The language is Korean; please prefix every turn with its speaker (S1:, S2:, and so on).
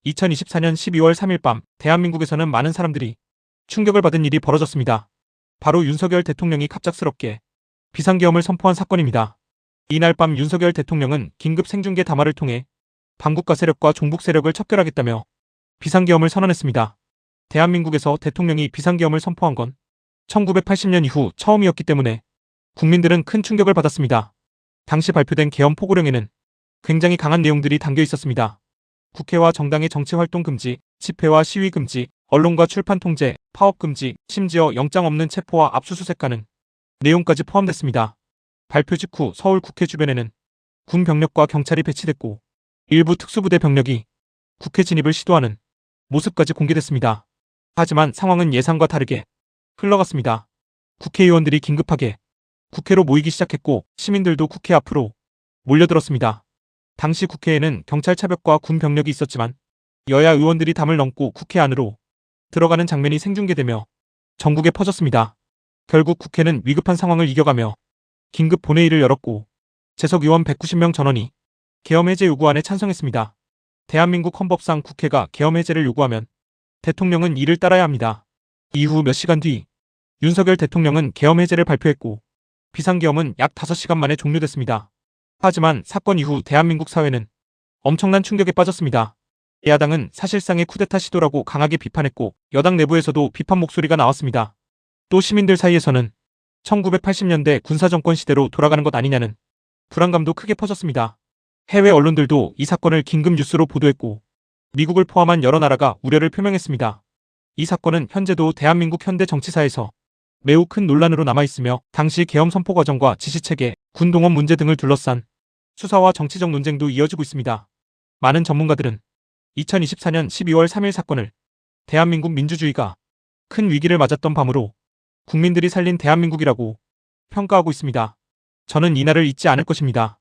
S1: 2024년 12월 3일 밤 대한민국에서는 많은 사람들이 충격을 받은 일이 벌어졌습니다. 바로 윤석열 대통령이 갑작스럽게 비상계엄을 선포한 사건입니다. 이날 밤 윤석열 대통령은 긴급 생중계 담화를 통해 반국가 세력과 종북 세력을 척결하겠다며 비상계엄을 선언했습니다. 대한민국에서 대통령이 비상계엄을 선포한 건 1980년 이후 처음이었기 때문에 국민들은 큰 충격을 받았습니다. 당시 발표된 계엄 포고령에는 굉장히 강한 내용들이 담겨 있었습니다. 국회와 정당의 정치활동 금지, 집회와 시위 금지, 언론과 출판 통제, 파업 금지, 심지어 영장 없는 체포와 압수수색하는 내용까지 포함됐습니다. 발표 직후 서울 국회 주변에는 군 병력과 경찰이 배치됐고 일부 특수부대 병력이 국회 진입을 시도하는 모습까지 공개됐습니다. 하지만 상황은 예상과 다르게 흘러갔습니다. 국회의원들이 긴급하게 국회로 모이기 시작했고 시민들도 국회 앞으로 몰려들었습니다. 당시 국회에는 경찰 차벽과 군 병력이 있었지만 여야 의원들이 담을 넘고 국회 안으로 들어가는 장면이 생중계되며 전국에 퍼졌습니다. 결국 국회는 위급한 상황을 이겨가며 긴급 본회의를 열었고 재석 의원 190명 전원이 계엄 해제 요구안에 찬성했습니다. 대한민국 헌법상 국회가 계엄 해제를 요구하면 대통령은 이를 따라야 합니다. 이후 몇 시간 뒤 윤석열 대통령은 계엄 해제를 발표했고 비상계엄은 약 5시간 만에 종료됐습니다. 하지만 사건 이후 대한민국 사회는 엄청난 충격에 빠졌습니다. 야당은 사실상의 쿠데타 시도라고 강하게 비판했고 여당 내부에서도 비판 목소리가 나왔습니다. 또 시민들 사이에서는 1980년대 군사정권 시대로 돌아가는 것 아니냐는 불안감도 크게 퍼졌습니다. 해외 언론들도 이 사건을 긴급 뉴스로 보도했고 미국을 포함한 여러 나라가 우려를 표명했습니다. 이 사건은 현재도 대한민국 현대 정치사에서 매우 큰 논란으로 남아있으며 당시 계엄 선포 과정과 지시체계, 군 동원 문제 등을 둘러싼 수사와 정치적 논쟁도 이어지고 있습니다. 많은 전문가들은 2024년 12월 3일 사건을 대한민국 민주주의가 큰 위기를 맞았던 밤으로 국민들이 살린 대한민국이라고 평가하고 있습니다. 저는 이날을 잊지 않을 것입니다.